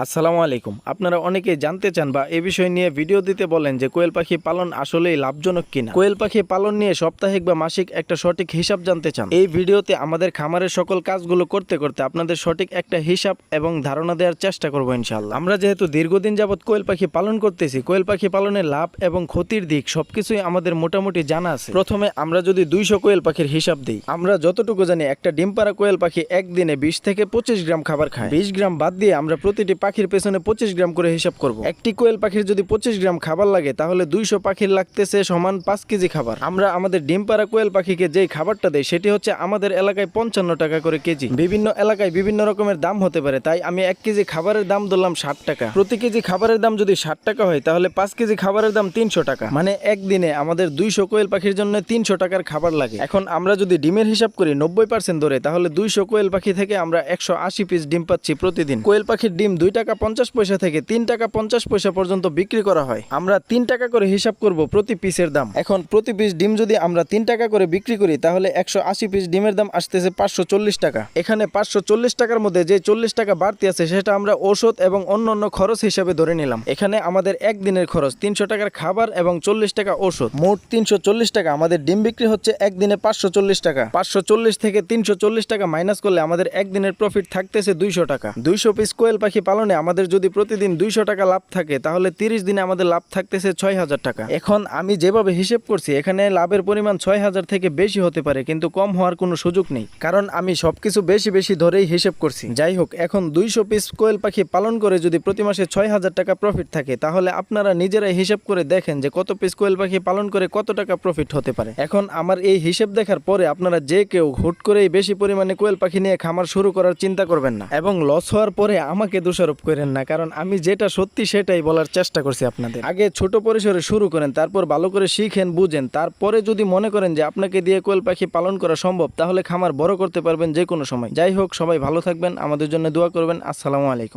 আসসালামু আলাইকুম। আপনারা অনেকেই জানতে চান বা এই বিষয় নিয়ে ভিডিও দিতে বলেন যে কোয়েল পাখি পালন আসলেই লাভজনক কিনা। কোয়েল পাখি পালন নিয়ে সাপ্তাহিক বা মাসিক একটা সঠিক হিসাব জানতে চান। এই ভিডিওতে আমাদের খামারের সকল কাজগুলো করতে করতে আপনাদের সঠিক একটা হিসাব এবং ধারণা দেওয়ার চেষ্টা করবো ইনশাআল্লাহ। আমরা যেহেতু দীর্ঘদিন যাবৎ কোয়েল পাখি পালন করতেছি, কোয়েল পাখি পালনের লাভ এবং ক্ষতির দিক সবকিছুই আমাদের মোটামুটি জানা আছে। প্রথমে আমরা যদি 200 কোয়েল পাখির হিসাব দিই, আমরা যতটুকু জানি একটা ডিম পাড়া কোয়েল পাখি একদিনে 20 থেকে 25 গ্রাম খাবার খায়। 20 গ্রাম বাদ দিয়ে আমরা প্রতিটি পাখির পেছনে 25 গ্রাম করে হিসাব করব। একটি কোয়েল পাখির যদি 25 গ্রাম খাবার লাগে তাহলে 200 পাখির লাগতেছে সমান 5 কেজি খাবার। আমরা আমাদের ডিম পাড়া কোয়েল পাখিকে যেই খাবারটা দেই সেটি হচ্ছে আমাদের এলাকায় 55 টাকা করে কেজি। বিভিন্ন এলাকায় বিভিন্ন রকমের দাম হতে পারে, তাই আমি 1 কেজি খাবারের দাম ধরলাম 60 টাকা। প্রতি কেজি খাবারের দাম যদি 60 টাকা হয় তাহলে 5 কেজি খাবারের দাম 300 টাকা, মানে একদিনে আমাদের 200 কোয়েল পাখির জন্য 300 টাকার খাবার লাগে। এখন আমরা যদি ডিমের হিসাব করি 90% ধরে, তাহলে 200 কোয়েল পাখি থেকে আমরা 180 পিস ডিম পাচ্ছি প্রতিদিন। কোয়েল পাখির ডিম 2 টাকা 50 পয়সা থেকে 3 টাকা 50 পয়সা পর্যন্ত বিক্রি করা হয়। আমরা 3 টাকা করে হিসাব করব প্রতি পিসের দাম। এখন প্রতি পিস ডিম যদি আমরা 3 টাকা করে বিক্রি করি তাহলে 180 পিস ডিমের দাম আসতেছে 540 টাকা। এখানে 540 টাকার মধ্যে যে 40 টাকা বাড়তি আছে সেটা আমরা ঔষধ এবং অন্যান্য খরচ হিসাবে ধরে নিলাম। এখানে আমাদের একদিনের খরচ 300 টাকার খাবার এবং 40 টাকা ঔষধ, মোট 340 টাকা। আমাদের ডিম বিক্রি হচ্ছে একদিনে 540 টাকা। 540 থেকে 340 টাকা মাইনাস করলে আমাদের একদিনের প্রফিট থাকতেছে 200 টাকা। 200 পিস কোয়েল পাখি পালনে আমাদের যদি প্রতিদিন 200 টাকা লাভ থাকে তাহলে 30 দিনে আমাদের লাভ থাকতেছে 6000 টাকা। এখন আমি যেভাবে হিসেব করছি এখানে লাভের পরিমাণ 6000 থেকে বেশি হতে পারে, কিন্তু কম হওয়ার কোনো সুযোগ নেই, কারণ আমি সবকিছু বেশি বেশি ধরেই হিসেব করছি। যাই হোক, এখন 200 পিস কোয়েল পাখি পালন করে যদি প্রতি মাসে 6000 টাকা প্রফিট থাকে তাহলে আপনারা নিজেরাই হিসেব করে দেখেন যে কত পিস কোয়েল পাখি পালন করে কত টাকা প্রফিট হতে পারে। এখন আমার এই হিসেব দেখার পরে আপনারা যে কেউ হুট করেই বেশি পরিমাণে কোয়েল পাখি নিয়ে খামার শুরু করার চিন্তা করবেন না, এবং লস হওয়ার পরে আমাকে দোষারোপ করেন না, কারণ আমি যেটা সত্যি সেটাই বলার চেষ্টা করছি আপনাদের। আগে ছোট পরিসরে শুরু করেন, তারপর ভালো করে শিখেন, বুঝেন, তারপরে যদি মনে করেন যে আপনাকে দিয়ে কোয়েল পাখি পালন করা সম্ভব তাহলে খামার বড় করতে পারবেন যে কোনো সময়। যাই হোক, সবাই ভালো থাকবেন, আমাদের জন্য দোয়া করবেন। আসসালামু আলাইকুম।